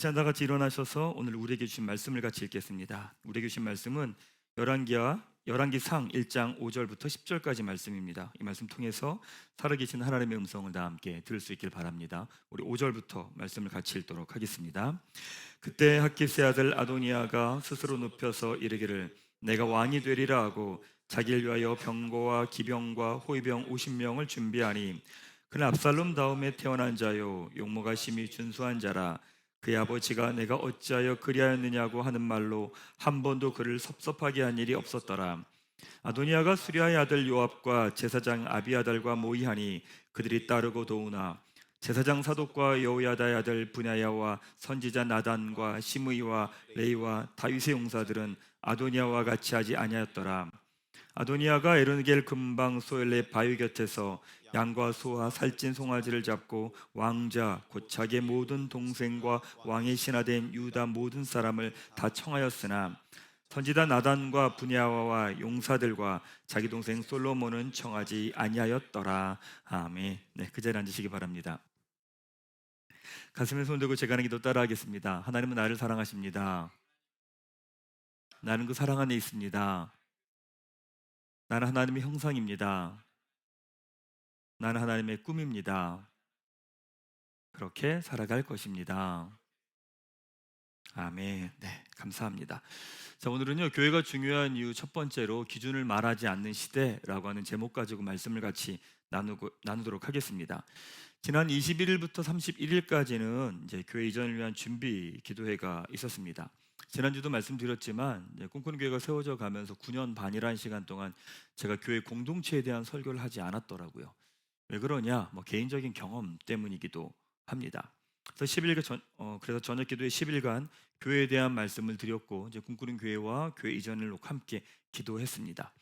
시간 다 같이 일어나셔서 오늘 우리에게 주신 말씀을 같이 읽겠습니다. 우리에게 주신 말씀은 열왕기상 1장 5절부터 10절까지 말씀입니다. 이 말씀 통해서 살아계신 하나님의 음성을 다 함께 들을 수 있길 바랍니다. 우리 5절부터 말씀을 같이 읽도록 하겠습니다. 그때 핫깃의 아들 아도니아가 스스로 눕혀서 이르기를 내가 왕이 되리라 하고 자기를 위하여 병거와 기병과 호위병 50명을 준비하니 그는 압살롬 다음에 태어난 자요 용모가 심히 준수한 자라. 그의 아버지가 내가 어찌하여 그리하였느냐고 하는 말로 한 번도 그를 섭섭하게 한 일이 없었더라. 아도니아가 수리아의 아들 요압과 제사장 아비아달과 모이하니 그들이 따르고 도우나 제사장 사독과 여호야다의 아들 분야야와 선지자 나단과 시므이와 레이와 다윗의 용사들은 아도니아와 같이 하지 아니하였더라. 아도니아가 에르겔 근방 소엘레 바위 곁에서 양과 소와 살찐 송아지를 잡고 왕자 곧 자기의 모든 동생과 왕의 신하된 유다 모든 사람을 다 청하였으나 선지자 나단과 분야와와 용사들과 자기 동생 솔로몬은 청하지 아니하였더라. 아멘. 네, 그 자리에 앉으시기 바랍니다. 가슴에 손 들고 제가 하는 기도 따라하겠습니다. 하나님은 나를 사랑하십니다. 나는 그 사랑 안에 있습니다. 나는 하나님의 형상입니다. 나는 하나님의 꿈입니다. 그렇게 살아갈 것입니다. 아멘. 네, 감사합니다. 자, 오늘은요, 교회가 중요한 이유 첫 번째로 기준을 말하지 않는 시대라고 하는 제목 가지고 말씀을 같이 나누도록 하겠습니다. 지난 21일부터 31일까지는 이제 교회 이전을 위한 준비 기도회가 있었습니다. 지난주도 말씀드렸지만 꿈꾸는 교회가 세워져 가면서 9년 반이라는 시간 동안 제가 교회 공동체에 대한 설교를 하지 않았더라고요. 왜 그러냐? 개인적인 경험 때문이기도 합니다. 그래서 그래서 저녁 기도회 10일간 교회에 대한 말씀을 드렸고 이제 꿈꾸는 교회와 교회 이전을 놓고 함께 기도했습니다.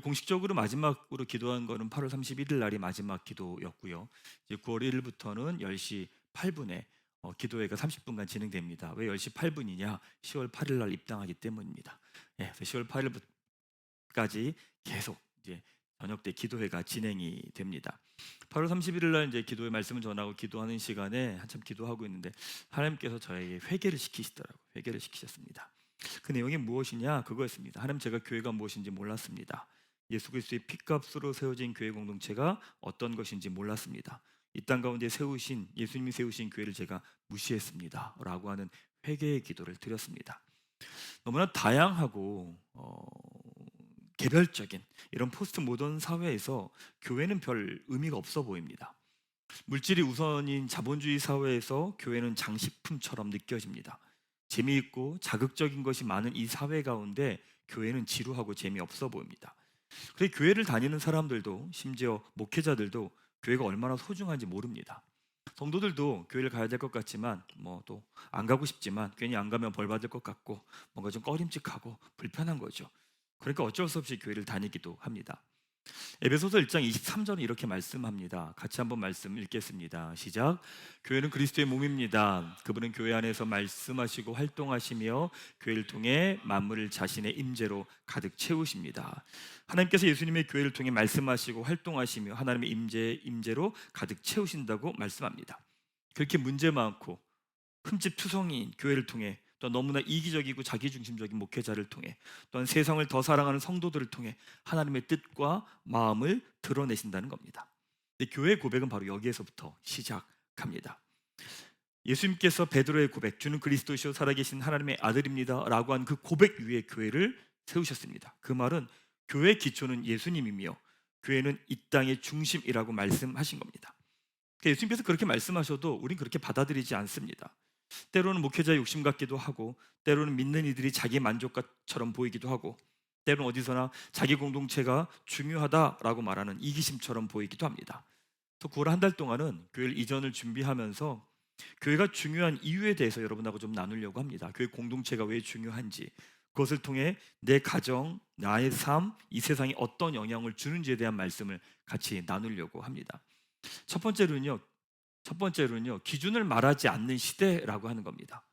공식적으로 마지막으로 기도한 거는 8월 31일 날이 마지막 기도였고요. 이제 9월 1일부터는 10시 8분에 기도회가 30분간 진행됩니다. 왜 10시 8분이냐? 10월 8일 날 입당하기 때문입니다. 예, 10월 8일까지 계속 이제 저녁 때 기도회가 진행이 됩니다. 8월 31일 날 이제 기도회 말씀을 전하고 기도하는 시간에 한참 기도하고 있는데 하나님께서 저에게 회개를 시키시더라고요. 회개를 시키셨습니다. 그 내용이 무엇이냐? 그거였습니다. 하나님, 제가 교회가 무엇인지 몰랐습니다. 예수 그리스도의 피값으로 세워진 교회 공동체가 어떤 것인지 몰랐습니다. 이 땅 가운데 세우신 예수님이 세우신 교회를 제가 무시했습니다 라고 하는 회개의 기도를 드렸습니다. 너무나 다양하고 개별적인 이런 포스트 모던 사회에서 교회는 별 의미가 없어 보입니다. 물질이 우선인 자본주의 사회에서 교회는 장식품처럼 느껴집니다. 재미있고 자극적인 것이 많은 이 사회 가운데 교회는 지루하고 재미없어 보입니다. 그래서 교회를 다니는 사람들도 심지어 목회자들도 교회가 얼마나 소중한지 모릅니다. 성도들도 교회를 가야 될 것 같지만 또 안 가고 싶지만 괜히 안 가면 벌 받을 것 같고 뭔가 좀 꺼림칙하고 불편한 거죠. 그러니까 어쩔 수 없이 교회를 다니기도 합니다. 에베소서 1장 23절은 이렇게 말씀합니다. 같이 한번 말씀 읽겠습니다. 시작. 교회는 그리스도의 몸입니다. 그분은 교회 안에서 말씀하시고 활동하시며 교회를 통해 만물을 자신의 임재로 가득 채우십니다. 하나님께서 예수님의 교회를 통해 말씀하시고 활동하시며 하나님의 임재로 가득 채우신다고 말씀합니다. 그렇게 문제 많고 흠집투성이인 교회를 통해 또 너무나 이기적이고 자기중심적인 목회자를 통해 또한 세상을 더 사랑하는 성도들을 통해 하나님의 뜻과 마음을 드러내신다는 겁니다. 근데 교회의 고백은 바로 여기에서부터 시작합니다. 예수님께서 베드로의 고백, 주는 그리스도시요 살아계신 하나님의 아들입니다 라고 한 그 고백 위에 교회를 세우셨습니다. 그 말은 교회의 기초는 예수님이며 교회는 이 땅의 중심이라고 말씀하신 겁니다. 예수님께서 그렇게 말씀하셔도 우린 그렇게 받아들이지 않습니다. 때로는 목회자의 욕심 같기도 하고 때로는 믿는 이들이 자기 만족처럼 보이기도 하고 때로는 어디서나 자기 공동체가 중요하다라고 말하는 이기심처럼 보이기도 합니다. 또 9월 한 달 동안은 교회 이전을 준비하면서 교회가 중요한 이유에 대해서 여러분하고 좀 나누려고 합니다. 교회 공동체가 왜 중요한지, 그것을 통해 내 가정, 나의 삶, 이 세상에 어떤 영향을 주는지에 대한 말씀을 같이 나누려고 합니다. 첫 번째로는요, 기준을 말하지 않는 시대라고 하는 겁니다.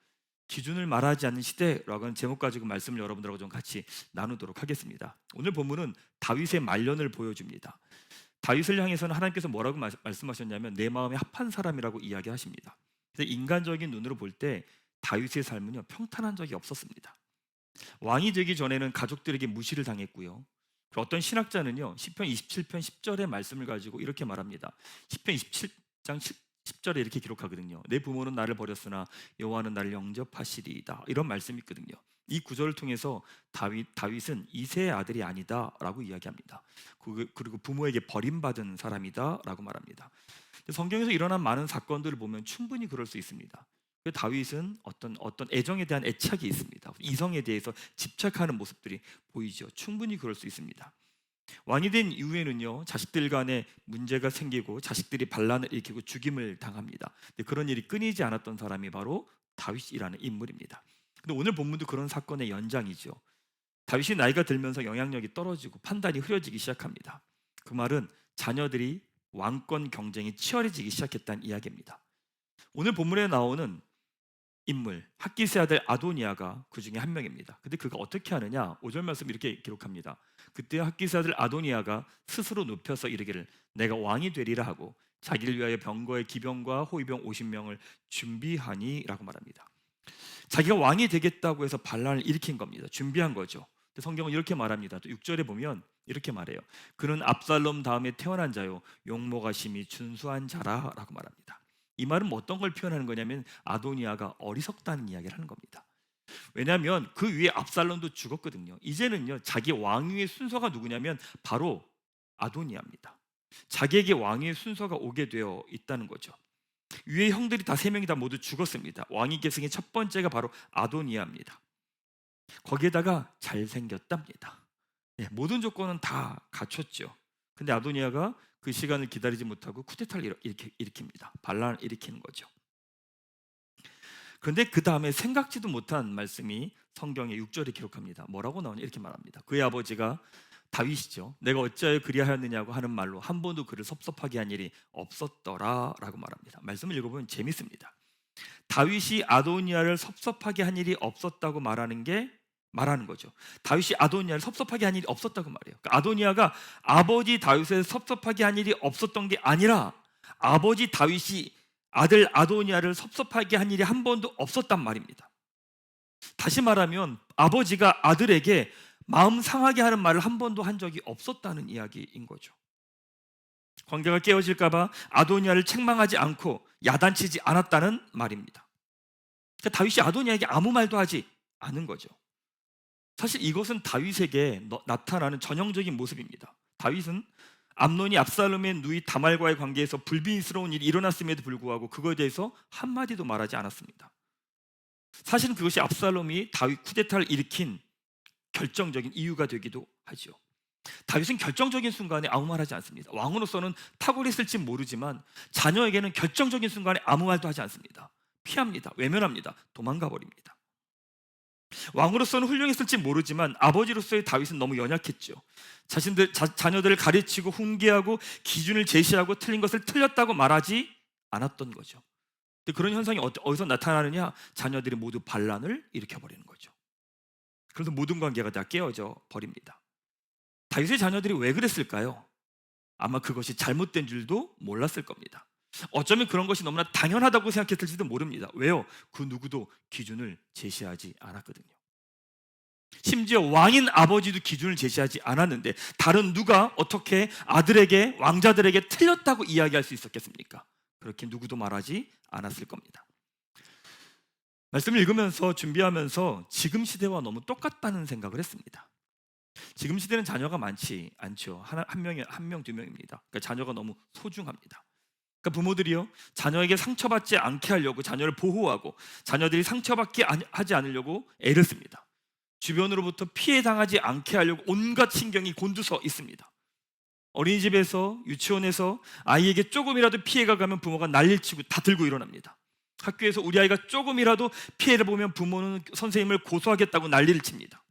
기준을 말하지 않는 시대라고 하는 제목 가지고 말씀을 여러분들하고 좀 같이 나누도록 하겠습니다. 오늘 본문은 다윗의 말년을 보여줍니다. 다윗을 향해서는 하나님께서 뭐라고 말씀하셨냐면 내 마음에 합한 사람이라고 이야기하십니다. 그래서 인간적인 눈으로 볼 때 다윗의 삶은요 평탄한 적이 없었습니다. 왕이 되기 전에는 가족들에게 무시를 당했고요. 어떤 신학자는요 시편 27편 10절의 말씀을 가지고 이렇게 말합니다. 시편 27장 10절에 이렇게 기록하거든요. 내 부모는 나를 버렸으나 여호와는 나를 영접하시리이다. 이런 말씀이 있거든요. 이 구절을 통해서 다윗은 이새의 아들이 아니다라고 이야기합니다. 그리고 부모에게 버림받은 사람이다라고 말합니다. 성경에서 일어난 많은 사건들을 보면 충분히 그럴 수 있습니다. 다윗은 어떤 애정에 대한 애착이 있습니다. 이성에 대해서 집착하는 모습들이 보이죠. 충분히 그럴 수 있습니다. 왕이 된 이후에는요 자식들 간에 문제가 생기고 자식들이 반란을 일으키고 죽임을 당합니다. 근데 그런 일이 끊이지 않았던 사람이 바로 다윗이라는 인물입니다. 근데 오늘 본문도 그런 사건의 연장이죠. 다윗이 나이가 들면서 영향력이 떨어지고 판단이 흐려지기 시작합니다. 그 말은 자녀들이 왕권 경쟁이 치열해지기 시작했다는 이야기입니다. 오늘 본문에 나오는 인물 핫기스의 아들 아도니아가 그 중에 한 명입니다. 근데 그가 어떻게 하느냐? 5절 말씀 이렇게 기록합니다. 그때 핫기스의 아들 아도니아가 스스로 눕혀서 이르기를 내가 왕이 되리라 하고 자기를 위하여 병거의 기병과 호위병 50명을 준비하니 라고 말합니다. 자기가 왕이 되겠다고 해서 반란을 일으킨 겁니다. 준비한 거죠. 성경은 이렇게 말합니다. 또 6절에 보면 이렇게 말해요. 그는 압살롬 다음에 태어난 자요 용모가 심히 준수한 자라 라고 말합니다. 이 말은 뭐 어떤 걸 표현하는 거냐면 아도니아가 어리석다는 이야기를 하는 겁니다. 왜냐하면 그 위에 압살롬도 죽었거든요. 이제는요 자기 왕위의 순서가 누구냐면 바로 아도니아입니다. 자기에게 왕위의 순서가 오게 되어 있다는 거죠. 위에 형들이 다 3명이 다 모두 죽었습니다. 왕위 계승의 첫 번째가 바로 아도니아입니다. 거기에다가 잘생겼답니다. 모든 조건은 다 갖췄죠. 근데 아도니아가 그 시간을 기다리지 못하고 쿠데타를 일으킵니다. 반란을 일으키는 거죠. 그런데 그 다음에 생각지도 못한 말씀이 성경의 6절에 기록합니다. 뭐라고 나오냐 이렇게 말합니다. 그의 아버지가 다윗이죠. 내가 어찌하여 그리하였느냐고 하는 말로 한 번도 그를 섭섭하게 한 일이 없었더라 라고 말합니다. 말씀을 읽어보면 재밌습니다. 다윗이 아도니아를 섭섭하게 한 일이 없었다고 말하는 거죠. 다윗이 아도니아를 섭섭하게 한 일이 없었다고 말해요. 그러니까 아도니아가 아버지 다윗을 섭섭하게 한 일이 없었던 게 아니라 아버지 다윗이 아들 아도니아를 섭섭하게 한 일이 한 번도 없었단 말입니다. 다시 말하면 아버지가 아들에게 마음 상하게 하는 말을 한 번도 한 적이 없었다는 이야기인 거죠. 관계가 깨어질까 봐 아도니아를 책망하지 않고 야단치지 않았다는 말입니다. 그러니까 다윗이 아도니아에게 아무 말도 하지 않은 거죠. 사실 이것은 다윗에게 나타나는 전형적인 모습입니다. 다윗은 암논이 압살롬의 누이 다말과의 관계에서 불미스러운 일이 일어났음에도 불구하고 그거에 대해서 한마디도 말하지 않았습니다. 사실은 그것이 압살롬이 다윗 쿠데타를 일으킨 결정적인 이유가 되기도 하죠. 다윗은 결정적인 순간에 아무 말하지 않습니다. 왕으로서는 탁월했을지 모르지만 자녀에게는 결정적인 순간에 아무 말도 하지 않습니다. 피합니다. 외면합니다. 도망가 버립니다. 왕으로서는 훌륭했을지 모르지만 아버지로서의 다윗은 너무 연약했죠. 자녀들을 가르치고 훈계하고 기준을 제시하고 틀린 것을 틀렸다고 말하지 않았던 거죠. 근데 그런 현상이 어디서 나타나느냐? 자녀들이 모두 반란을 일으켜버리는 거죠. 그래서 모든 관계가 다 깨어져 버립니다. 다윗의 자녀들이 왜 그랬을까요? 아마 그것이 잘못된 줄도 몰랐을 겁니다. 어쩌면 그런 것이 너무나 당연하다고 생각했을지도 모릅니다. 왜요? 그 누구도 기준을 제시하지 않았거든요. 심지어 왕인 아버지도 기준을 제시하지 않았는데 다른 누가 어떻게 아들에게 왕자들에게 틀렸다고 이야기할 수 있었겠습니까? 그렇게 누구도 말하지 않았을 겁니다. 말씀을 읽으면서 준비하면서 지금 시대와 너무 똑같다는 생각을 했습니다. 지금 시대는 자녀가 많지 않죠. 한 명, 두 명입니다. 그러니까 자녀가 너무 소중합니다. 그러니까 부모들이요 자녀에게 상처받지 않게 하려고 자녀를 보호하고 자녀들이 상처받게 하지 않으려고 애를 씁니다. 주변으로부터 피해 당하지 않게 하려고 온갖 신경이 곤두서 있습니다. 어린이집에서 유치원에서 아이에게 조금이라도 피해가 가면 부모가 난리를 치고 다 들고 일어납니다. 학교에서 우리 아이가 조금이라도 피해를 보면 부모는 선생님을 고소하겠다고 난리를 칩니다.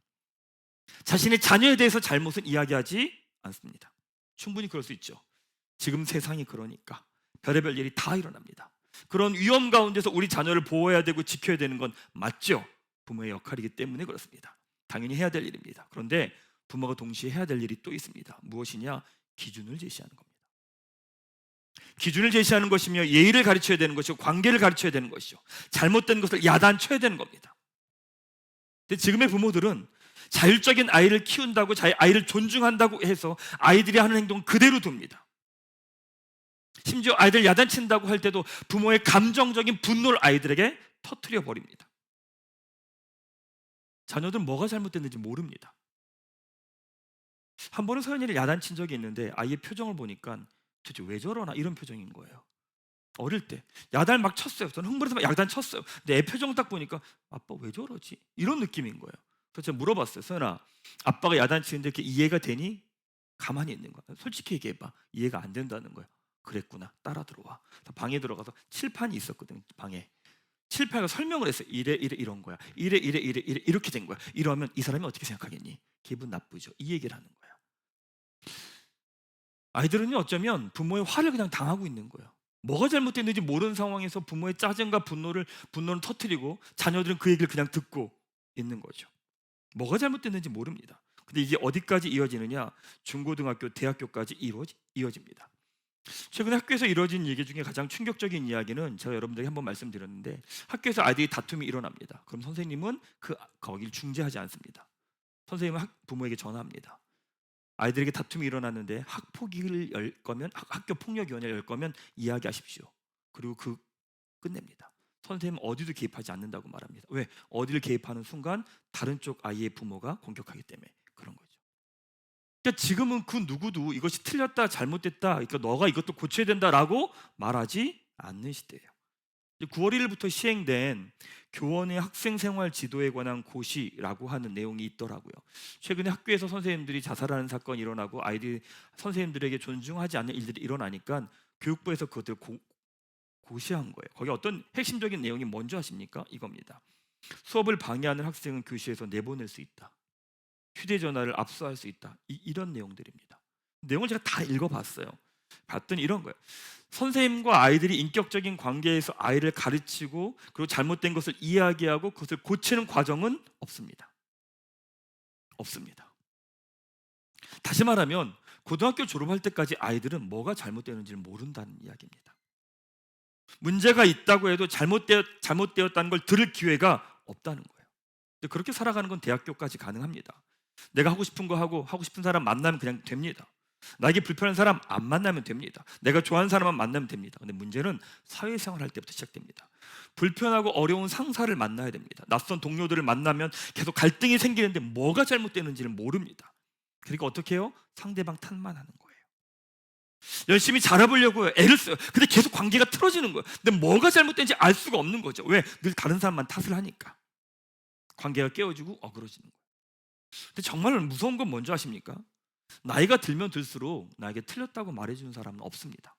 자신의 자녀에 대해서 잘못은 이야기하지 않습니다. 충분히 그럴 수 있죠. 지금 세상이 그러니까 별의별 일이 다 일어납니다. 그런 위험 가운데서 우리 자녀를 보호해야 되고 지켜야 되는 건 맞죠. 부모의 역할이기 때문에 그렇습니다. 당연히 해야 될 일입니다. 그런데 부모가 동시에 해야 될 일이 또 있습니다. 무엇이냐? 기준을 제시하는 겁니다. 기준을 제시하는 것이며 예의를 가르쳐야 되는 것이고 관계를 가르쳐야 되는 것이죠. 잘못된 것을 야단쳐야 되는 겁니다. 근데 지금의 부모들은 자율적인 아이를 키운다고, 아이를 존중한다고 해서 아이들이 하는 행동은 그대로 둡니다. 심지어 아이들 야단친다고 할 때도 부모의 감정적인 분노를 아이들에게 터뜨려 버립니다. 자녀들은 뭐가 잘못됐는지 모릅니다. 한 번은 서연이를 야단친 적이 있는데 아이의 표정을 보니까 도대체 왜 저러나 이런 표정인 거예요. 어릴 때 야단을 막 쳤어요. 저는 흥분해서 막 야단 쳤어요. 근데 애 표정 딱 보니까 아빠 왜 저러지? 이런 느낌인 거예요. 그래서 제가 물어봤어요. 서연아, 아빠가 야단 치는데 이렇게 이해가 되니? 가만히 있는 거야. 솔직히 얘기해봐. 이해가 안 된다는 거야. 그랬구나. 따라 들어와. 방에 들어가서 칠판이 있었거든. 방에 칠판에 설명을 했어요. 이래 이런 거야. 이래 이렇게 된 거야. 이러면 이 사람이 어떻게 생각하겠니? 기분 나쁘죠. 이 얘기를 하는 거야. 아이들은요, 어쩌면 부모의 화를 그냥 당하고 있는 거예요. 뭐가 잘못됐는지 모르는 상황에서 부모의 짜증과 분노를 터뜨리고 자녀들은 그 얘기를 그냥 듣고 있는 거죠. 뭐가 잘못됐는지 모릅니다. 근데 이게 어디까지 이어지느냐? 중고등학교, 대학교까지 이어집니다. 최근에 학교에서 이루어진 얘기 중에 가장 충격적인 이야기는 제가 여러분들에게 한번 말씀드렸는데, 학교에서 아이들이 다툼이 일어납니다. 그럼 선생님은 거기를 중재하지 않습니다. 선생님은 부모에게 전화합니다. 아이들에게 다툼이 일어났는데 학폭위를 열 거면, 학교 폭력위원회를 열 거면 이야기하십시오. 그리고 끝냅니다. 선생님은 어디도 개입하지 않는다고 말합니다. 왜? 어디를 개입하는 순간 다른 쪽 아이의 부모가 공격하기 때문에 그런 거죠. 그러니까 지금은 그 누구도 이것이 틀렸다, 잘못됐다, 그러니까 너가 이것도 고쳐야 된다라고 말하지 않는 시대예요. 9월 1일부터 시행된 교원의 학생생활 지도에 관한 고시라고 하는 내용이 있더라고요. 최근에 학교에서 선생님들이 자살하는 사건이 일어나고 아이들이 선생님들에게 존중하지 않는 일들이 일어나니까 교육부에서 그것들을 고시한 거예요. 거기 어떤 핵심적인 내용이 뭔지 아십니까? 이겁니다. 수업을 방해하는 학생은 교실에서 내보낼 수 있다. 휴대전화를 압수할 수 있다. 이런 내용들입니다. 내용을 제가 다 읽어봤어요. 봤더니 이런 거예요. 선생님과 아이들이 인격적인 관계에서 아이를 가르치고 그리고 잘못된 것을 이야기하고 그것을 고치는 과정은 없습니다. 없습니다. 다시 말하면 고등학교 졸업할 때까지 아이들은 뭐가 잘못되는지를 모른다는 이야기입니다. 문제가 있다고 해도 잘못되었다는 걸 들을 기회가 없다는 거예요. 근데 그렇게 살아가는 건 대학교까지 가능합니다. 내가 하고 싶은 거 하고 하고 싶은 사람 만나면 그냥 됩니다. 나에게 불편한 사람 안 만나면 됩니다. 내가 좋아하는 사람만 만나면 됩니다. 근데 문제는 사회생활 할 때부터 시작됩니다. 불편하고 어려운 상사를 만나야 됩니다. 낯선 동료들을 만나면 계속 갈등이 생기는데 뭐가 잘못되는지를 모릅니다. 그러니까 어떻게 해요? 상대방 탓만 하는 거예요. 열심히 잘해보려고 애를 써요. 근데 계속 관계가 틀어지는 거예요. 근데 뭐가 잘못된지 알 수가 없는 거죠. 왜? 늘 다른 사람만 탓을 하니까. 관계가 깨어지고 어그러지는 거예요. 근데 정말 무서운 건 뭔지 아십니까? 나이가 들면 들수록 나에게 틀렸다고 말해주는 사람은 없습니다.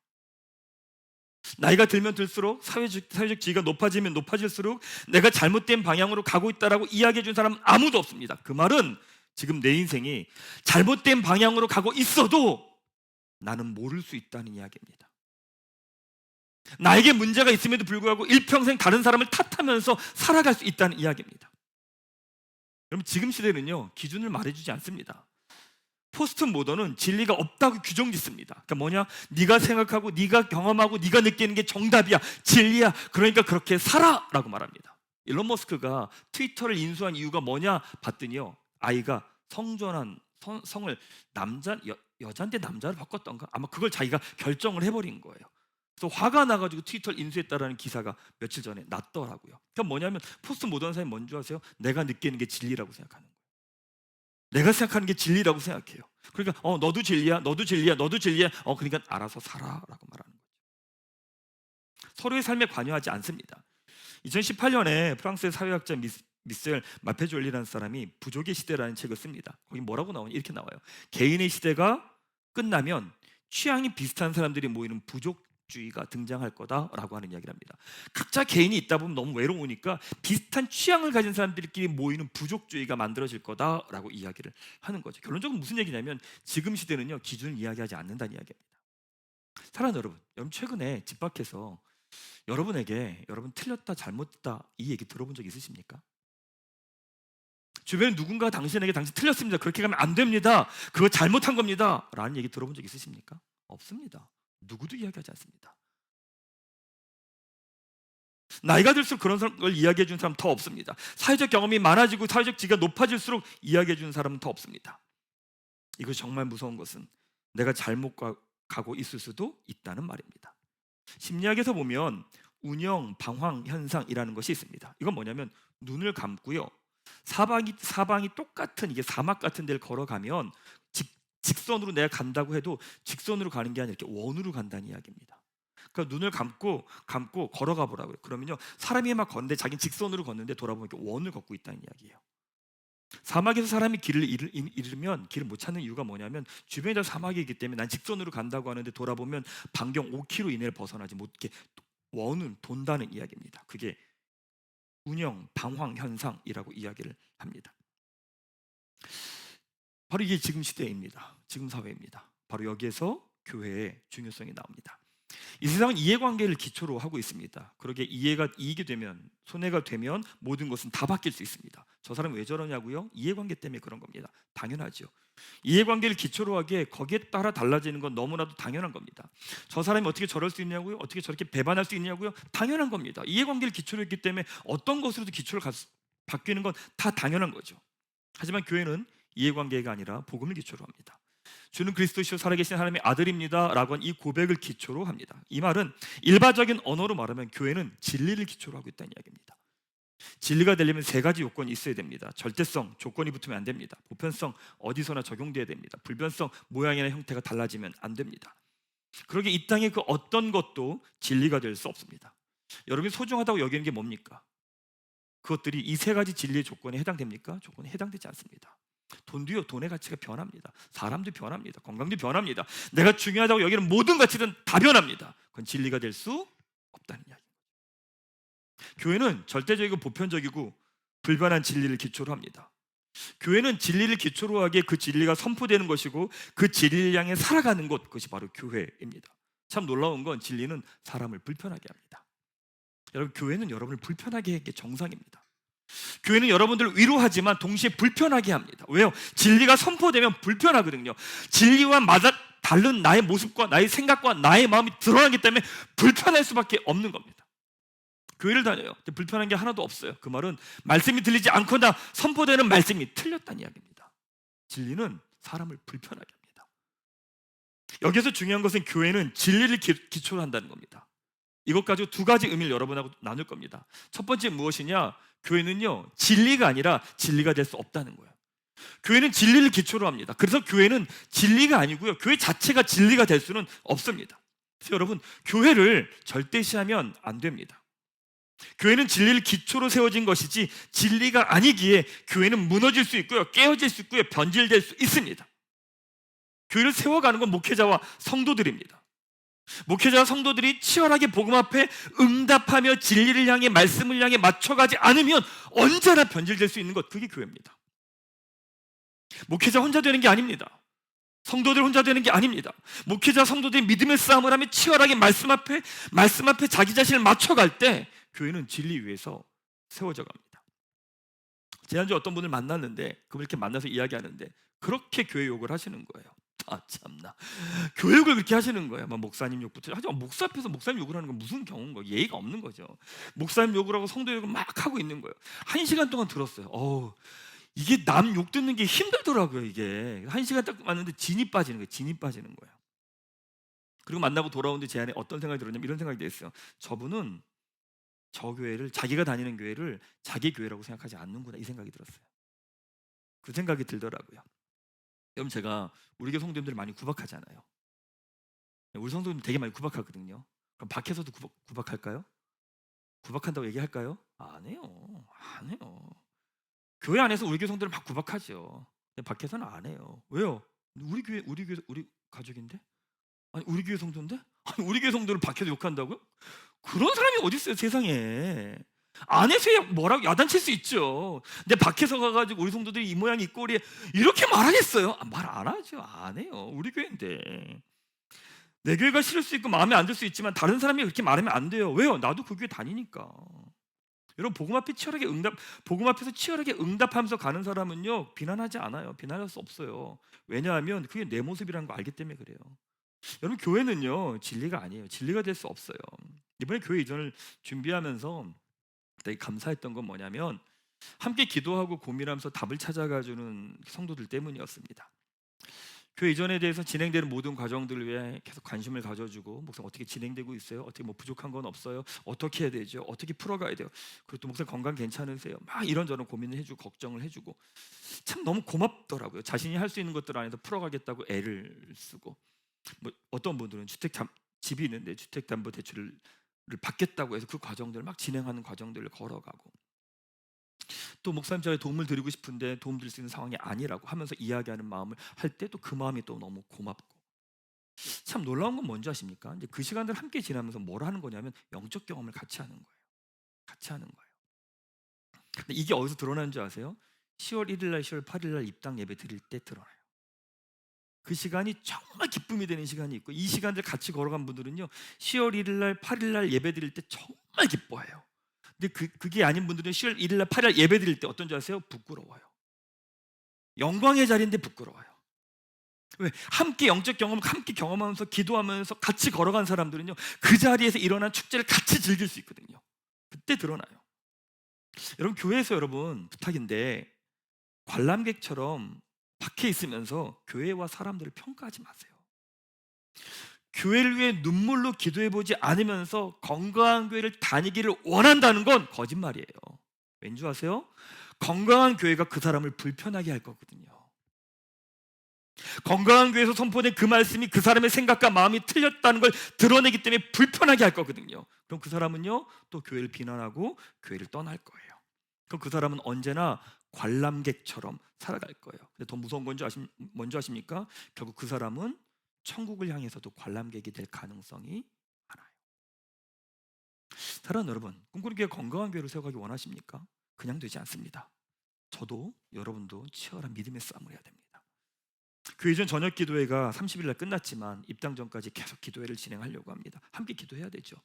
나이가 들면 들수록 사회적 지위가 높아지면 높아질수록 내가 잘못된 방향으로 가고 있다라고 이야기해준 사람은 아무도 없습니다. 그 말은 지금 내 인생이 잘못된 방향으로 가고 있어도 나는 모를 수 있다는 이야기입니다. 나에게 문제가 있음에도 불구하고 일평생 다른 사람을 탓하면서 살아갈 수 있다는 이야기입니다. 여러분, 지금 시대는요, 기준을 말해주지 않습니다. 포스트 모던은 진리가 없다고 규정짓습니다. 그러니까 뭐냐? 네가 생각하고 네가 경험하고 네가 느끼는 게 정답이야, 진리야. 그러니까 그렇게 살아라고 말합니다. 일론 머스크가 트위터를 인수한 이유가 뭐냐 봤더니요, 아이가 성전환 성을 여자인데 남자로 바꿨던가, 아마 그걸 자기가 결정을 해버린 거예요. 그래서 화가 나가지고 트위터를 인수했다라는 기사가 며칠 전에 났더라고요. 그러니까 뭐냐면 포스트 모던 사람이 뭔지 아세요? 내가 느끼는 게 진리라고 생각하는 거예요. 내가 생각하는 게 진리라고 생각해요. 그러니까 너도 진리야, 너도 진리야, 너도 진리야. 그러니까 알아서 살아라고 말하는 거죠. 서로의 삶에 관여하지 않습니다. 2018년에 프랑스의 사회학자 미셀 마페졸리라는 사람이 부족의 시대라는 책을 씁니다. 거기 뭐라고 나오냐? 이렇게 나와요. 개인의 시대가 끝나면 취향이 비슷한 사람들이 모이는 부족주의가 등장할 거다라고 하는 이야기를 합니다. 각자 개인이 있다 보면 너무 외로우니까 비슷한 취향을 가진 사람들끼리 모이는 부족주의가 만들어질 거다라고 이야기를 하는 거죠. 결론적으로 무슨 얘기냐면 지금 시대는요, 기준을 이야기하지 않는다는 이야기입니다. 사랑하는 여러분 최근에 집 밖에서 여러분에게 여러분 틀렸다, 잘못했다 이 얘기 들어본 적 있으십니까? 주변에 누군가 당신에게 당신 틀렸습니다, 그렇게 가면 안 됩니다, 그거 잘못한 겁니다 라는 얘기 들어본 적 있으십니까? 없습니다. 누구도 이야기하지 않습니다. 나이가 들수록 그런 걸 이야기해 준 사람 더 없습니다. 사회적 경험이 많아지고 사회적 지위가 높아질수록 이야기해 준 사람은 더 없습니다. 이거 정말 무서운 것은 내가 잘못 가고 있을 수도 있다는 말입니다. 심리학에서 보면 운영 방황 현상이라는 것이 있습니다. 이건 뭐냐면 눈을 감고요, 사방이 똑같은 이게 사막 같은 데를 걸어가면 직선으로 내가 간다고 해도 직선으로 가는 게 아니라 이렇게 원으로 간다는 이야기입니다. 그러니까 눈을 감고 걸어가 보라고요. 그러면요, 사람이 막 걷는데 자기는 직선으로 걷는데 돌아보면 이렇게 원을 걷고 있다는 이야기예요. 사막에서 사람이 길을 잃으면 길을 못 찾는 이유가 뭐냐면 주변이 다 사막이기 때문에 난 직선으로 간다고 하는데 돌아보면 반경 5km 이내를 벗어나지 못게 원은 돈다는 이야기입니다. 그게 운영 방황 현상이라고 이야기를 합니다. 바로 이게 지금 시대입니다. 지금 사회입니다. 바로 여기에서 교회의 중요성이 나옵니다. 이 세상은 이해관계를 기초로 하고 있습니다. 그러게 이익이 되면, 손해가 되면 모든 것은 다 바뀔 수 있습니다. 저 사람 왜 저러냐고요? 이해관계 때문에 그런 겁니다. 당연하죠. 이해관계를 기초로 하기에 거기에 따라 달라지는 건 너무나도 당연한 겁니다. 저 사람이 어떻게 저럴 수 있냐고요? 어떻게 저렇게 배반할 수 있냐고요? 당연한 겁니다. 이해관계를 기초로 했기 때문에 어떤 것으로도 기초를 바뀌는 건 다 당연한 거죠. 하지만 교회는 이해관계가 아니라 복음을 기초로 합니다. 주는 그리스도시요 살아계신 하나님의 아들입니다 라고 한 이 고백을 기초로 합니다. 이 말은 일반적인 언어로 말하면 교회는 진리를 기초로 하고 있다는 이야기입니다. 진리가 되려면 세 가지 요건이 있어야 됩니다. 절대성, 조건이 붙으면 안 됩니다. 보편성, 어디서나 적용돼야 됩니다. 불변성, 모양이나 형태가 달라지면 안 됩니다. 그러게 이 땅의 그 어떤 것도 진리가 될 수 없습니다. 여러분이 소중하다고 여기는 게 뭡니까? 그것들이 이 세 가지 진리의 조건에 해당됩니까? 조건에 해당되지 않습니다. 돈도요, 돈의 가치가 변합니다. 사람도 변합니다. 건강도 변합니다. 내가 중요하다고 여기는 모든 가치는 다 변합니다. 그건 진리가 될 수 없다는 이야기. 교회는 절대적이고 보편적이고 불변한 진리를 기초로 합니다. 교회는 진리를 기초로 하기에 그 진리가 선포되는 것이고 그 진리를 향해 살아가는 것, 그것이 바로 교회입니다. 참 놀라운 건 진리는 사람을 불편하게 합니다. 여러분, 교회는 여러분을 불편하게 하는 게 정상입니다. 교회는 여러분들을 위로하지만 동시에 불편하게 합니다. 왜요? 진리가 선포되면 불편하거든요. 진리와 다른 나의 모습과 나의 생각과 나의 마음이 드러나기 때문에 불편할 수밖에 없는 겁니다. 교회를 다녀요. 불편한 게 하나도 없어요. 그 말은 말씀이 들리지 않거나 선포되는 말씀이 틀렸다는 이야기입니다. 진리는 사람을 불편하게 합니다. 여기서 중요한 것은 교회는 진리를 기초로 한다는 겁니다. 이것 가지고 두 가지 의미를 여러분하고 나눌 겁니다. 첫 번째 무엇이냐? 교회는요, 진리가 아니라 진리가 될 수 없다는 거예요. 교회는 진리를 기초로 합니다. 그래서 교회는 진리가 아니고요, 교회 자체가 진리가 될 수는 없습니다. 그래서 여러분, 교회를 절대시하면 안 됩니다. 교회는 진리를 기초로 세워진 것이지 진리가 아니기에 교회는 무너질 수 있고요, 깨어질 수 있고요, 변질될 수 있습니다. 교회를 세워가는 건 목회자와 성도들입니다. 목회자와 성도들이 치열하게 복음 앞에 응답하며 진리를 향해, 말씀을 향해 맞춰가지 않으면 언제나 변질될 수 있는 것, 그게 교회입니다. 목회자 혼자 되는 게 아닙니다. 성도들 혼자 되는 게 아닙니다. 목회자 성도들이 믿음의 싸움을 하며 치열하게 말씀 앞에 자기 자신을 맞춰갈 때 교회는 진리 위에서 세워져 갑니다. 지난주에 어떤 분을 만났는데 그분을 이렇게 만나서 이야기하는데 그렇게 교회 욕을 하시는 거예요. 아, 참나, 교육을 그렇게 하시는 거예요. 막 목사님 욕부터. 하지만 목사 앞에서 목사님 욕을 하는 건 무슨 경우인 거예요? 예의가 없는 거죠. 목사님 욕을 하고 성도 욕을 막 하고 있는 거예요. 1시간 동안 들었어요. 이게 남 욕 듣는 게 힘들더라고요. 이게 1시간 딱 왔는데 진이 빠지는 거예요. 진이 빠지는 거예요. 그리고 만나고 돌아오는데 제 안에 어떤 생각이 들었냐면 이런 생각이 됐어요. 저분은 저 교회를, 자기가 다니는 교회를 자기 교회라고 생각하지 않는구나, 이 생각이 들었어요. 그 생각이 들더라고요. 여러분, 제가 우리 교회 성도님들 많이 구박하잖아요. 우리 성도님 되게 많이 구박하거든요. 그럼 밖에서도 구박할까요? 구박한다고 얘기할까요? 안 해요. 안 해요. 교회 안에서 우리 교회 성도들 막 구박하죠. 밖에서는 안 해요. 왜요? 우리 가족인데? 아니, 우리 교회 성도인데? 아니, 우리 교회 성도를 밖에서 욕한다고요? 그런 사람이 어디 있어요, 세상에. 안에서야 뭐라고 야단칠 수 있죠. 근데 밖에서 가가지고 우리 성도들이 이 모양 이 꼴이 이렇게 말하겠어요? 말 안 하죠. 안 해요. 우리 교회인데. 내 교회가 싫을 수 있고 마음에 안 들 수 있지만 다른 사람이 그렇게 말하면 안 돼요. 왜요? 나도 그 교회 다니니까. 여러분, 복음 앞에서 치열하게 응답하면서 가는 사람은요, 비난하지 않아요. 비난할 수 없어요. 왜냐하면 그게 내 모습이라는 거 알기 때문에 그래요. 여러분, 교회는요 진리가 아니에요. 진리가 될 수 없어요. 이번에 교회 이전을 준비하면서 되게 감사했던 건 뭐냐면, 함께 기도하고 고민하면서 답을 찾아가주는 성도들 때문이었습니다. 교회 이전에 대해서 진행되는 모든 과정들을 위해 계속 관심을 가져주고, 목사님 어떻게 진행되고 있어요? 어떻게 뭐 부족한 건 없어요? 어떻게 해야 되죠? 어떻게 풀어가야 돼요? 그리고 또 목사님 건강 괜찮으세요? 막 이런저런 고민을 해주고 걱정을 해주고, 참 너무 고맙더라고요. 자신이 할 수 있는 것들 안에서 풀어가겠다고 애를 쓰고, 뭐 어떤 분들은 집이 있는데 주택담보대출을 받겠다고 해서 그 과정들을 막 진행하는 과정들을 걸어가고, 또 목사님 제가 도움을 드리고 싶은데 도움 드릴 수 있는 상황이 아니라고 하면서 이야기하는 마음을 할 때 또 그 마음이 또 너무 고맙고, 참 놀라운 건 뭔지 아십니까? 이제 그 시간들 함께 지나면서 뭘 하는 거냐면 영적 경험을 같이 하는 거예요. 같이 하는 거예요. 근데 이게 어디서 드러나는 줄 아세요? 10월 1일 날, 10월 8일 날 입당 예배 드릴 때 드러나요. 그 시간이 정말 기쁨이 되는 시간이 있고, 이 시간들 같이 걸어간 분들은요 10월 1일 날, 8일 날 예배 드릴 때 정말 기뻐해요. 근데 그게 아닌 분들은 10월 1일 날, 8일 날 예배 드릴 때 어떤 줄 아세요? 부끄러워요. 영광의 자리인데 부끄러워요. 왜? 함께 영적 경험을 함께 경험하면서 기도하면서 같이 걸어간 사람들은요 그 자리에서 일어난 축제를 같이 즐길 수 있거든요. 그때 드러나요. 여러분, 교회에서 여러분 부탁인데, 관람객처럼 밖에 있으면서 교회와 사람들을 평가하지 마세요. 교회를 위해 눈물로 기도해보지 않으면서 건강한 교회를 다니기를 원한다는 건 거짓말이에요. 왠지 아세요? 건강한 교회가 그 사람을 불편하게 할 거거든요. 건강한 교회에서 선포된 그 말씀이 그 사람의 생각과 마음이 틀렸다는 걸 드러내기 때문에 불편하게 할 거거든요. 그럼 그 사람은요 또 교회를 비난하고 교회를 떠날 거예요. 그럼 그 사람은 언제나 관람객처럼 살아갈 거예요. 근데 더 무서운 건 뭔지 아십니까? 결국 그 사람은 천국을 향해서도 관람객이 될 가능성이 많아요. 사랑하는 여러분, 꿈꾸는 교회 건강한 교회를 세워가기 원하십니까? 그냥 되지 않습니다. 저도 여러분도 치열한 믿음의 싸움을 해야 됩니다. 교회 전 저녁 기도회가 30일 날 끝났지만 입당 전까지 계속 기도회를 진행하려고 합니다. 함께 기도해야 되죠.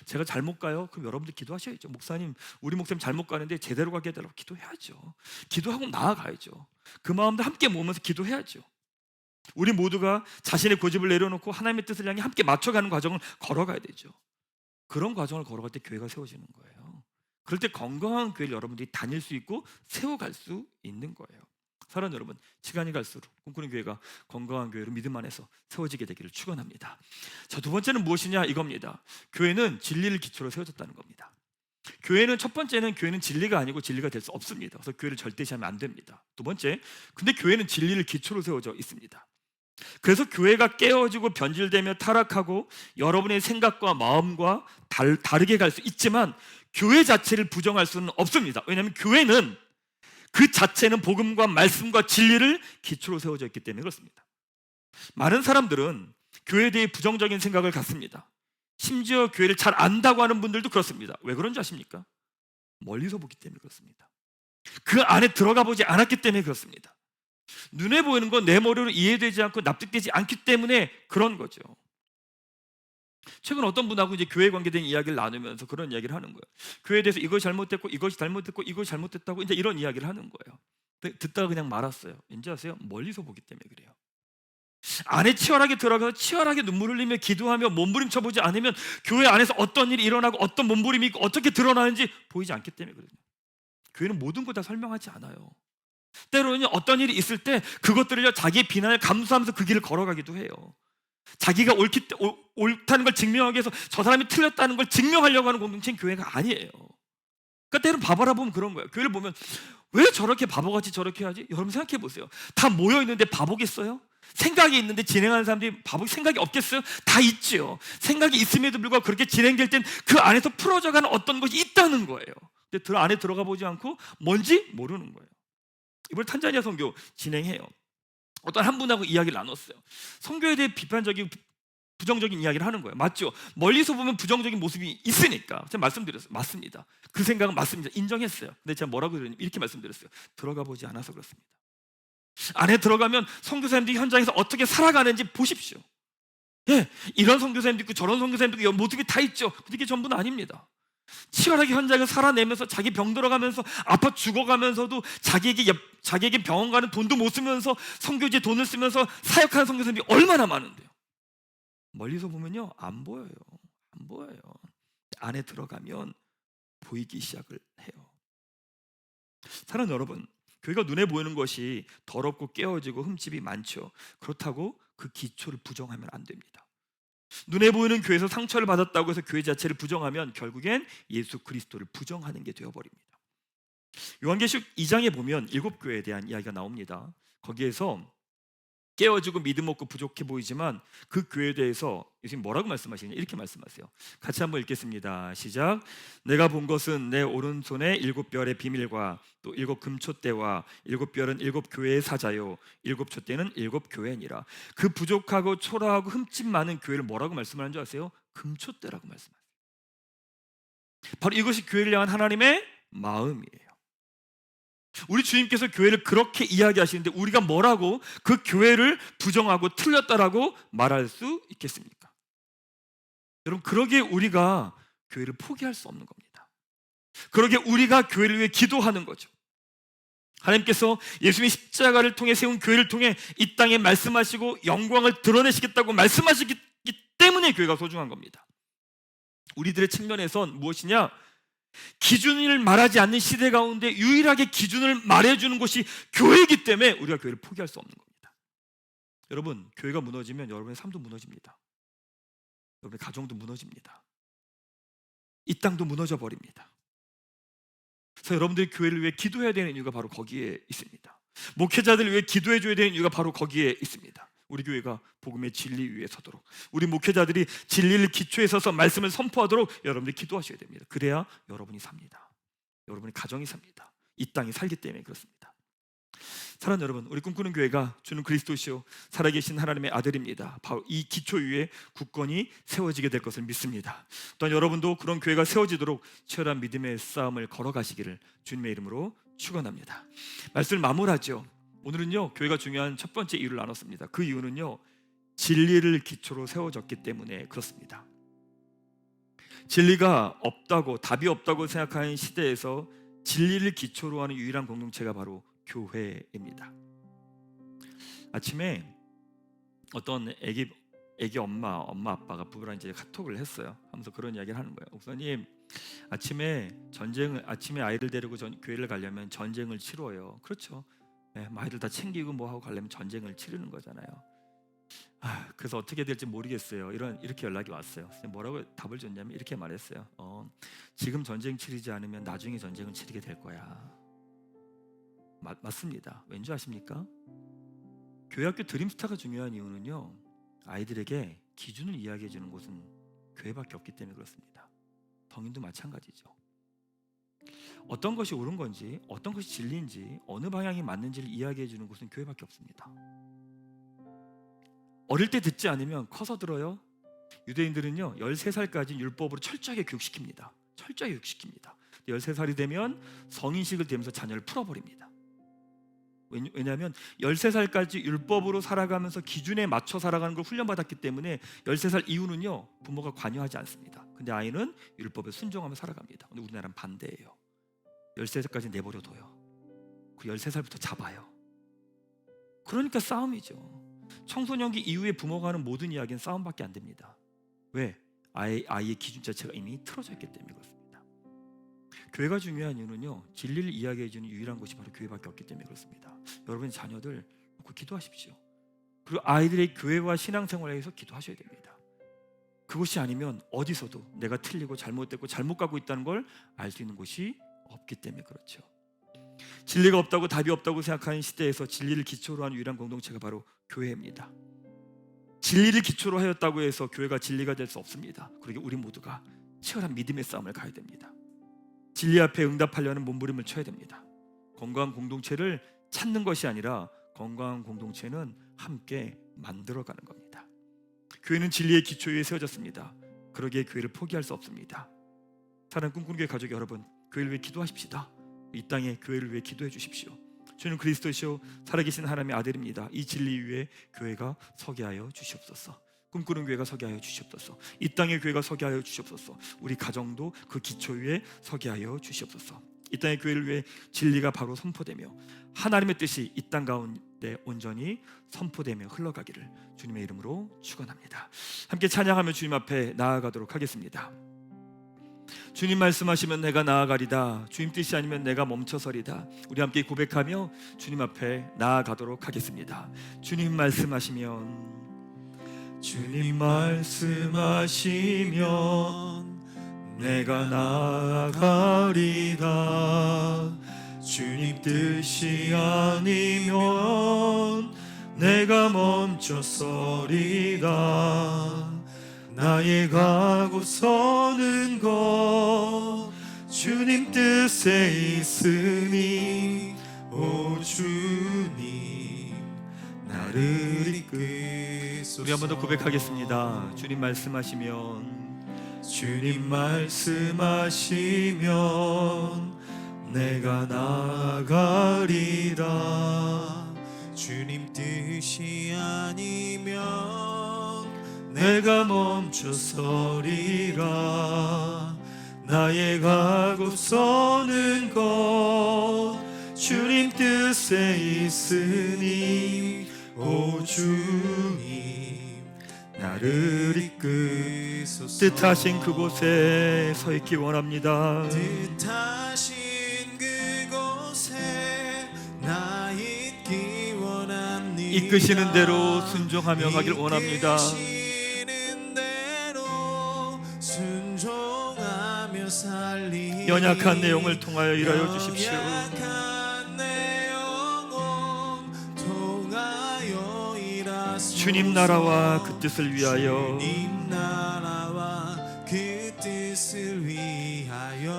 제가 잘못 가요? 그럼 여러분들 기도하셔야죠. 목사님, 우리 목사님 잘못 가는데 제대로 가게 해달라고 기도해야죠. 기도하고 나아가야죠. 그 마음도 함께 모으면서 기도해야죠. 우리 모두가 자신의 고집을 내려놓고 하나님의 뜻을 향해 함께 맞춰가는 과정을 걸어가야 되죠. 그런 과정을 걸어갈 때 교회가 세워지는 거예요. 그럴 때 건강한 교회를 여러분들이 다닐 수 있고 세워갈 수 있는 거예요. 사랑하는 여러분, 시간이 갈수록 꿈꾸는 교회가 건강한 교회로 믿음 안에서 세워지게 되기를 축원합니다. 자, 두 번째는 무엇이냐 이겁니다. 교회는 진리를 기초로 세워졌다는 겁니다. 교회는 첫 번째는 교회는 진리가 아니고 진리가 될 수 없습니다. 그래서 교회를 절대시하면 안 됩니다. 두 번째, 근데 교회는 진리를 기초로 세워져 있습니다. 그래서 교회가 깨어지고 변질되며 타락하고 여러분의 생각과 마음과 다르게 갈 수 있지만 교회 자체를 부정할 수는 없습니다. 왜냐하면 교회는 그 자체는 복음과 말씀과 진리를 기초로 세워져 있기 때문에 그렇습니다. 많은 사람들은 교회에 대해 부정적인 생각을 갖습니다. 심지어 교회를 잘 안다고 하는 분들도 그렇습니다. 왜 그런지 아십니까? 멀리서 보기 때문에 그렇습니다. 그 안에 들어가 보지 않았기 때문에 그렇습니다. 눈에 보이는 건 내 머리로 이해되지 않고 납득되지 않기 때문에 그런 거죠. 최근 어떤 분하고 이제 교회 관계된 이야기를 나누면서 그런 이야기를 하는 거예요. 교회에 대해서 이것이 잘못됐고 이것이 잘못됐고 이것이 잘못됐다고 이제 이런 이야기를 하는 거예요. 듣다가 그냥 말았어요. 왠지 아세요? 멀리서 보기 때문에 그래요. 안에 치열하게 들어가서 치열하게 눈물 흘리며 기도하며 몸부림쳐 보지 않으면 교회 안에서 어떤 일이 일어나고 어떤 몸부림이 있고 어떻게 드러나는지 보이지 않기 때문에 그거든요. 교회는 모든 걸 다 설명하지 않아요. 때로는 어떤 일이 있을 때 그것들을 자기의 비난을 감수하면서 그 길을 걸어가기도 해요. 자기가 옳다는 걸 증명하기 위해서 저 사람이 틀렸다는 걸 증명하려고 하는 공동체는 교회가 아니에요. 그러니까 때로는 바보라 보면 그런 거예요. 교회를 보면 왜 저렇게 바보같이 저렇게 하지? 여러분 생각해 보세요. 다 모여있는데 바보겠어요? 생각이 있는데 진행하는 사람들이 생각이 없겠어요? 다 있죠. 생각이 있음에도 불구하고 그렇게 진행될 땐 그 안에서 풀어져가는 어떤 것이 있다는 거예요. 근데 안에 들어가 보지 않고 뭔지 모르는 거예요. 이번에 탄자니아 선교 진행해요. 어떤 한 분하고 이야기를 나눴어요. 선교에 대해 비판적인 부정적인 이야기를 하는 거예요. 맞죠? 멀리서 보면 부정적인 모습이 있으니까 제가 말씀드렸어요. 맞습니다. 그 생각은 맞습니다. 인정했어요. 근데 제가 뭐라고 그러냐면 이렇게 말씀드렸어요. 들어가 보지 않아서 그렇습니다. 안에 들어가면 선교사님들이 현장에서 어떻게 살아가는지 보십시오. 예, 이런 선교사님도 있고 저런 선교사님도 있고 모습이 다 있죠. 근데 이게 전부는 아닙니다. 치열하게 현장을 살아내면서 자기 병 들어가면서 아파 죽어가면서도 자기에게 병원 가는 돈도 못 쓰면서 선교지에 돈을 쓰면서 사역하는 선교사님이 얼마나 많은데요. 멀리서 보면요 안 보여요. 안 보여요. 안에 들어가면 보이기 시작을 해요. 사랑하는 여러분, 교회가 눈에 보이는 것이 더럽고 깨어지고 흠집이 많죠. 그렇다고 그 기초를 부정하면 안 됩니다. 눈에 보이는 교회에서 상처를 받았다고 해서 교회 자체를 부정하면 결국엔 예수 그리스도를 부정하는 게 되어버립니다. 요한계시록 2장에 보면 7교회에 대한 이야기가 나옵니다. 거기에서 깨어지고 믿음 없고 부족해 보이지만 그 교회에 대해서 예수님 뭐라고 말씀하시냐, 이렇게 말씀하세요. 같이 한번 읽겠습니다. 시작. 내가 본 것은 내 오른손에 7별의 비밀과 또 7금촛대와 7별은 7교회의 사자요 7촛대는 7교회니라. 그 부족하고 초라하고 흠집 많은 교회를 뭐라고 말씀하는 줄 아세요? 금촛대라고 말씀하세요. 바로 이것이 교회를 향한 하나님의 마음이에요. 우리 주님께서 교회를 그렇게 이야기하시는데 우리가 뭐라고 그 교회를 부정하고 틀렸다라고 말할 수 있겠습니까? 여러분, 그러기에 우리가 교회를 포기할 수 없는 겁니다. 그러기에 우리가 교회를 위해 기도하는 거죠. 하나님께서 예수님의 십자가를 통해 세운 교회를 통해 이 땅에 말씀하시고 영광을 드러내시겠다고 말씀하시기 때문에 교회가 소중한 겁니다. 우리들의 측면에선 무엇이냐? 기준을 말하지 않는 시대 가운데 유일하게 기준을 말해주는 것이 교회이기 때문에 우리가 교회를 포기할 수 없는 겁니다. 여러분, 교회가 무너지면 여러분의 삶도 무너집니다. 여러분의 가정도 무너집니다. 이 땅도 무너져 버립니다. 그래서 여러분들이 교회를 위해 기도해야 되는 이유가 바로 거기에 있습니다. 목회자들을 위해 기도해 줘야 되는 이유가 바로 거기에 있습니다. 우리 교회가 복음의 진리 위에 서도록, 우리 목회자들이 진리를 기초에 서서 말씀을 선포하도록 여러분들이 기도하셔야 됩니다. 그래야 여러분이 삽니다. 여러분의 가정이 삽니다. 이 땅이 살기 때문에 그렇습니다. 사랑하는 여러분, 우리 꿈꾸는 교회가 주는 그리스도시요 살아계신 하나님의 아들입니다. 바로 이 기초 위에 굳건히 세워지게 될 것을 믿습니다. 또한 여러분도 그런 교회가 세워지도록 치열한 믿음의 싸움을 걸어가시기를 주님의 이름으로 축원합니다. 말씀을 마무리하죠. 오늘은요 교회가 중요한 첫 번째 이유를 나눴습니다. 그 이유는요 진리를 기초로 세워졌기 때문에 그렇습니다. 진리가 없다고, 답이 없다고 생각하는 시대에서 진리를 기초로 하는 유일한 공동체가 바로 교회입니다. 아침에 어떤 애기 엄마 아빠가 부부랑 이제 카톡을 했어요. 하면서 그런 이야기를 하는 거예요. 목사님, 아침에 아이들 데리고 교회를 가려면 전쟁을 치러요. 그렇죠. 네, 아이들 다 챙기고 뭐 하고 가려면 전쟁을 치르는 거잖아요. 그래서 어떻게 될지 모르겠어요. 이렇게 연락이 왔어요. 뭐라고 답을 줬냐면 이렇게 말했어요. 지금 전쟁 치르지 않으면 나중에 전쟁을 치르게 될 거야. 맞습니다. 왠지 아십니까? 교회학교 드림스타가 중요한 이유는요 아이들에게 기준을 이야기해 주는 곳은 교회밖에 없기 때문에 그렇습니다. 성인도 마찬가지죠. 어떤 것이 옳은 건지, 어떤 것이 진리인지, 어느 방향이 맞는지를 이야기해 주는 곳은 교회밖에 없습니다. 어릴 때 듣지 않으면 커서 들어요. 유대인들은요 13살까지 율법으로 철저하게 교육시킵니다. 13살이 되면 성인식을 되면서 자녀를 풀어버립니다. 왜냐하면 13살까지 율법으로 살아가면서 기준에 맞춰 살아가는 걸 훈련받았기 때문에 13살 이후는요 부모가 관여하지 않습니다. 근데 아이는 율법에 순종하며 살아갑니다. 근데 우리나라는 반대예요. 13살까지 내버려둬요. 그 13살부터 잡아요. 그러니까 싸움이죠. 청소년기 이후에 부모가 하는 모든 이야기는 싸움밖에 안 됩니다. 왜? 아이의 기준 자체가 이미 틀어져 있기 때문에 그렇습니다. 교회가 중요한 이유는요 진리를 이야기해주는 유일한 곳이 바로 교회밖에 없기 때문에 그렇습니다. 여러분의 자녀들 놓고 기도하십시오. 그리고 아이들의 교회와 신앙생활에 대해서 기도하셔야 됩니다. 그것이 아니면 어디서도 내가 틀리고 잘못됐고 잘못 가고 있다는 걸 알 수 있는 곳이 없기 때문에 그렇죠. 진리가 없다고, 답이 없다고 생각하는 시대에서 진리를 기초로 한 유일한 공동체가 바로 교회입니다. 진리를 기초로 하였다고 해서 교회가 진리가 될 수 없습니다. 그러기에 우리 모두가 치열한 믿음의 싸움을 가야 됩니다. 진리 앞에 응답하려는 몸부림을 쳐야 됩니다. 건강한 공동체를 찾는 것이 아니라 건강한 공동체는 함께 만들어가는 겁니다. 교회는 진리의 기초 위에 세워졌습니다. 그러기에 교회를 포기할 수 없습니다. 사랑하는 꿈꾸는 교회 가족 여러분, 교회를 위해 기도하십시다. 이 땅에 교회를 위해 기도해 주십시오. 주는 그리스도시요 살아계신 하나님의 아들입니다. 이 진리 위에 교회가 서게 하여 주시옵소서. 꿈꾸는 교회가 서게 하여 주시옵소서. 이 땅의 교회가 서게 하여 주시옵소서. 우리 가정도 그 기초 위에 서게 하여 주시옵소서. 이 땅의 교회를 위해 진리가 바로 선포되며 하나님의 뜻이 이 땅 가운데 때 온전히 선포되며 흘러가기를 주님의 이름으로 축원합니다. 함께 찬양하며 주님 앞에 나아가도록 하겠습니다. 주님 말씀하시면 내가 나아가리다. 주님 뜻이 아니면 내가 멈춰서리다. 우리 함께 고백하며 주님 앞에 나아가도록 하겠습니다. 주님 말씀하시면 주님 말씀하시면 내가 나아가리다. 주님 뜻이 아니면 내가 멈춰서리다. 나의 가고 서는 것 주님 뜻에 있으니 오 주님 나를 이끄소서. 우리 한 번 더 고백하겠습니다. 주님 말씀하시면 주님 말씀하시면 내가 나아가리다. 주님 뜻이 아니면 내가 멈춰서리라. 나의 가고 서는 것 주님 뜻에 있으니 오 주님 나를 이끄소서. 뜻하신 그곳에 서 있기 원합니다. 뜻하신 그곳에 나 있기 원합니다. 이끄시는 대로 순종하며 가길 원합니다. 연약한 내용을 통하여 일하여 주십시오. 주님 나라와 그 뜻을 위하여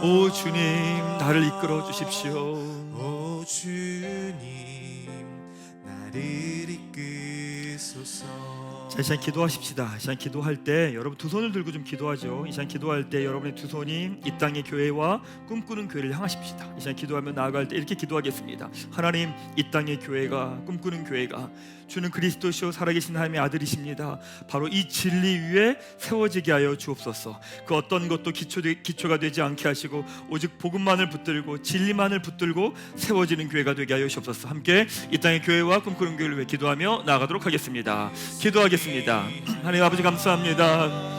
오 주님 나를 이끌어 주십시오. 오 주님 나를 이끄소서. 자, 이 시간 기도하십시다. 이 시간 기도할 때 여러분 두 손을 들고 좀 기도하죠. 이 시간 기도할 때 여러분의 두 손이 이 땅의 교회와 꿈꾸는 교회를 향하십시다. 이 시간 기도하며 나아갈 때 이렇게 기도하겠습니다. 하나님, 이 땅의 교회가 꿈꾸는 교회가 주는 그리스도시요 살아계신 하나님의 아들이십니다. 바로 이 진리 위에 세워지게 하여 주옵소서. 그 어떤 것도 기초가 되지 않게 하시고 오직 복음만을 붙들고 진리만을 붙들고 세워지는 교회가 되게 하여 주옵소서. 함께 이 땅의 교회와 꿈꾸는 교회를 위해 기도하며 나아가도록 하겠습니다. 기도하겠습니다. 하나님 아버지 감사합니다.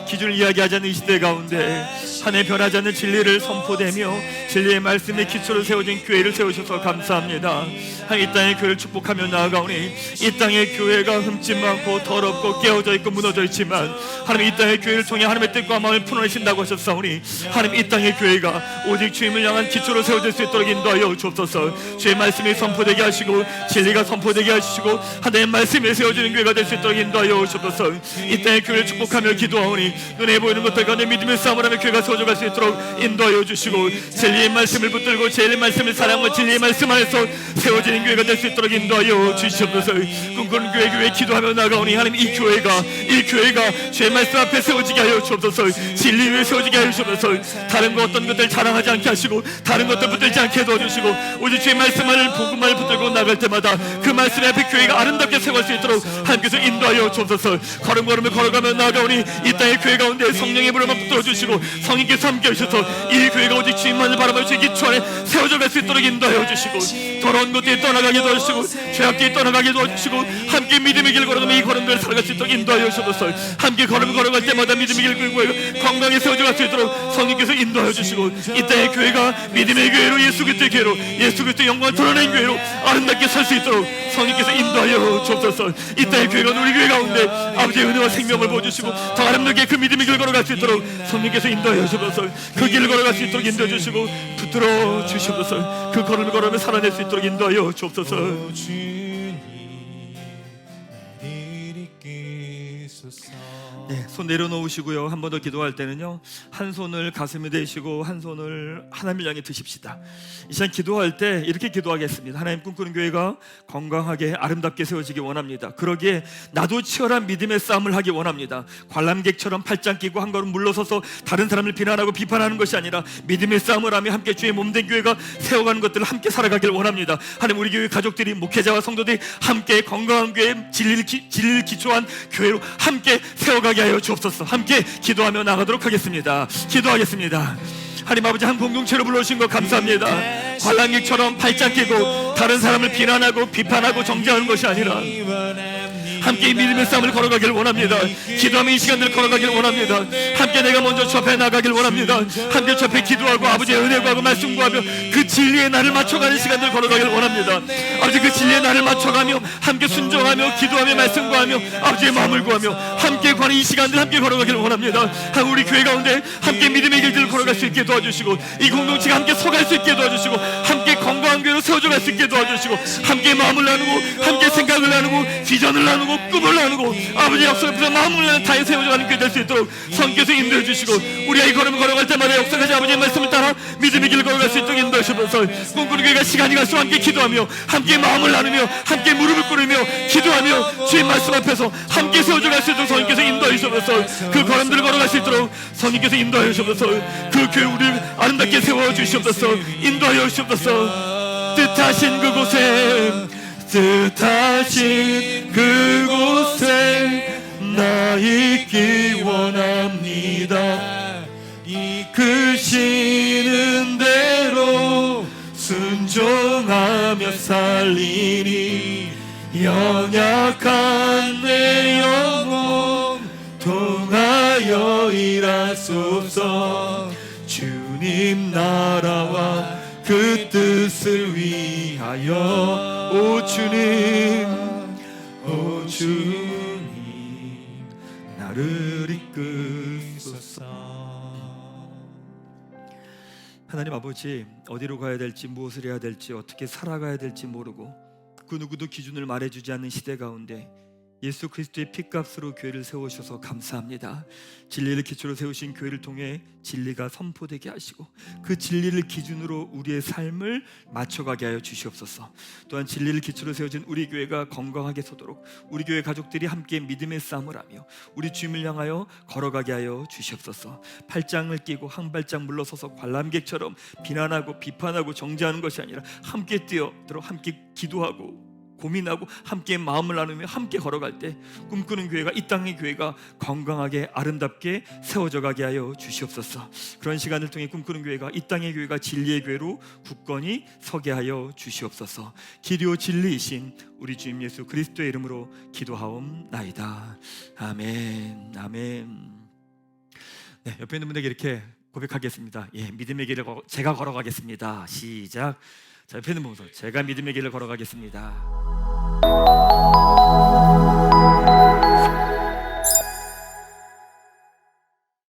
기준을 이야기하지 않는 이 시대 가운데 하나님 변하지 않는 진리를 선포되며 진리의 말씀의 기초로 세워진 교회를 세우셔서 감사합니다. 하나님 이 땅의 교회를 축복하며 나아가오니 이 땅의 교회가 흠집 많고 더럽고 깨어져 있고 무너져 있지만 하나님 이 땅의 교회를 통해 하나님의 뜻과 마음을 풀어내신다고 하셨사오니 하나님 이 땅의 교회가 오직 주님을 향한 기초로 세워질 수 있도록 인도하여 주옵소서. 주의 말씀이 선포되게 하시고 진리가 선포되게 하시고 하나님의 말씀에 세워지는 교회가 될 수 있도록 인도하여 주옵소서. 이 땅의 교회를 축복하며 기도하오니 눈에 보이는 것들 가운데 믿음의 싸움을 하며 교회가 세워져갈 수 있도록 인도하여 주시고 진리의 말씀을 붙들고 진리의 말씀을 사랑하고 진리의 말씀 안에서 세워지는 교회가 될 수 있도록 인도하여 주시옵소서. 꿈꾸는 교회 기도하며 나가오니 하나님 이 교회가 주의 말씀 앞에 세워지게 하여 주옵소서. 진리 위에 세워지게 하여 주옵소서. 다른 것 어떤 것들 자랑하지 않게 하시고 다른 것들 붙들지 않게 도와주시고 오직 주의 말씀만을 복음만을 붙들고 나갈 때마다 그 말씀 앞에 교회가 아름답게 세워질 수 있도록 하나님께서 인도하여 주옵소서. 걸음걸음을 걸어가며 나가오니 이 땅의 교회 가운데 성령의 불을 붙들어 주시고 성령께서 함께 하셔서 이 교회가 오직 주님만을 바라보며 주의 기초 안에 세워져 갈 수 있도록 인도하여 주시고 더러운 것들이 떠나가게 도와주시고 죄악들이 떠나가게 도와주시고 함께 믿음의 길 걸어가며 이 걸음들을 살아갈 수 있도록 인도하여 주셔서 함께 걸음을 걸어갈 때마다 믿음의 길 끌고 건강에 세워져 갈 수 있도록 성령께서 인도하여 주시고 이 땅의 교회가 믿음의 교회로 예수 그리스도의 교회로 예수 그리스도의 영광을 드러낸 교회로 아름답게 설 수 있도록 성령께서 인도하여 주옵소서. 이 땅의 교회가 우리 교회 가운데 아버지의 은혜와 생명을 보여주시고 더 아름답게 그 믿음의 길을 걸어갈 수 있도록 성령께서 인도하여 주옵소서. 그 길을 걸어갈 수 있도록 인도해 주시고 붙들어 주시옵소서. 그 걸음을 걸으며 살아낼 수 있도록 인도하여 주옵소서. 네, 손 내려놓으시고요. 한 번 더 기도할 때는요 한 손을 가슴에 대시고 한 손을 하나님을 향해 드십시다. 이 시간 기도할 때 이렇게 기도하겠습니다. 하나님, 꿈꾸는 교회가 건강하게 아름답게 세워지기 원합니다. 그러기에 나도 치열한 믿음의 싸움을 하기 원합니다. 관람객처럼 팔짱 끼고 한 걸음 물러서서 다른 사람을 비난하고 비판하는 것이 아니라 믿음의 싸움을 하며 함께 주의 몸된 교회가 세워가는 것들을 함께 살아가길 원합니다. 하나님, 우리 교회 가족들이 목회자와 성도들이 함께 건강한 교회 진리를 기초한 교회로 함께 세워가게 하여 주옵소서. 함께 기도하며 나가도록 하겠습니다. 기도하겠습니다. 하나님 아버지 한 공동체로 불러주신 것 감사합니다. 관람객처럼 발짝 끼고 다른 사람을 비난하고 비판하고 정죄하는 것이 아니라 함께 이 믿음의 싸움을 걸어가길 원합니다. 기도하며 이 시간들을 걸어가길 원합니다. 함께 내가 먼저 주 앞에 나가길 원합니다. 함께 주 앞에 기도하고 아버지의 은혜 구하고 말씀 구하며 그 진리의 날을 맞춰가는 시간들을 걸어가길 원합니다. 아버지 그 진리의 날을 맞춰가며 함께 순종하며 기도하며 말씀 구하며 아버지의 마음을 구하며 함께 가는 이 시간들 함께 걸어가길 원합니다. 우리 교회 가운데 함께 믿음의 길들을 걸어갈 수 있게 도와주시고 이 공동체가 함께 서갈 수 있게 도와주시고 함께 건강한 교회로 세워져 갈 수 있게 도와주시고 함께 마음을 나누고 함께 생각을 나누고 비전을 나누고 꿈을 나누고 아버지 역사 옆에서 마음을 나누는 다에 세워져가는 교회 될 수 있도록 성께서 인도해 주시고 우리가 이 걸음을 걸어갈 때마다 역사까지 아버지의 말씀을 따라 믿음의 길을 걸어갈 수 있도록 인도해 주셔서 꿈꾸는 교회가 시간이 갈수록 함께 기도하며 함께 마음을 나누며 함께 무릎을 꿇으며 기도하며 주의 말씀 앞에서 함께 세워져 갈 수 있도록 성령께서 인도해 주셔서 그 걸음들을 걸어갈 수 있도록 성령께서 인도해 주셔서 그 교회 우리를 아름답게 세워주시옵소서. 인도하여 주시옵소서. 뜻하신 그곳에 나 있기 원합니다. 이끄시는 대로 순종하며 살리니 연약한 내 영혼 통하여 일하소서. 주님 나라와 그 뜻을 위하여 오 주님 나를 이끄소서. 하나님 아버지, 어디로 가야 될지 무엇을 해야 될지 어떻게 살아가야 될지 모르고 그 누구도 기준을 말해주지 않는 시대 가운데 예수 그리스도의 피값으로 교회를 세우셔서 감사합니다. 진리를 기초로 세우신 교회를 통해 진리가 선포되게 하시고 그 진리를 기준으로 우리의 삶을 맞춰가게 하여 주시옵소서. 또한 진리를 기초로 세워진 우리 교회가 건강하게 서도록 우리 교회 가족들이 함께 믿음의 싸움을 하며 우리 주님을 향하여 걸어가게 하여 주시옵소서. 팔짱을 끼고 한 발짝 물러서서 관람객처럼 비난하고 비판하고 정죄하는 것이 아니라 함께 뛰어들어 함께 기도하고 고민하고 함께 마음을 나누며 함께 걸어갈 때 꿈꾸는 교회가 이 땅의 교회가 건강하게 아름답게 세워져 가게 하여 주시옵소서. 그런 시간을 통해 꿈꾸는 교회가 이 땅의 교회가 진리의 교회로 굳건히 서게 하여 주시옵소서. 길이요 진리이신 우리 주님 예수 그리스도의 이름으로 기도하옵나이다. 아멘. 아멘. 네, 옆에 있는 분에게 이렇게 고백하겠습니다. 예, 믿음의 길을 제가 걸어가겠습니다. 시작. 자, 옆에 있는 분부터 제가 믿음의 길을 걸어가겠습니다.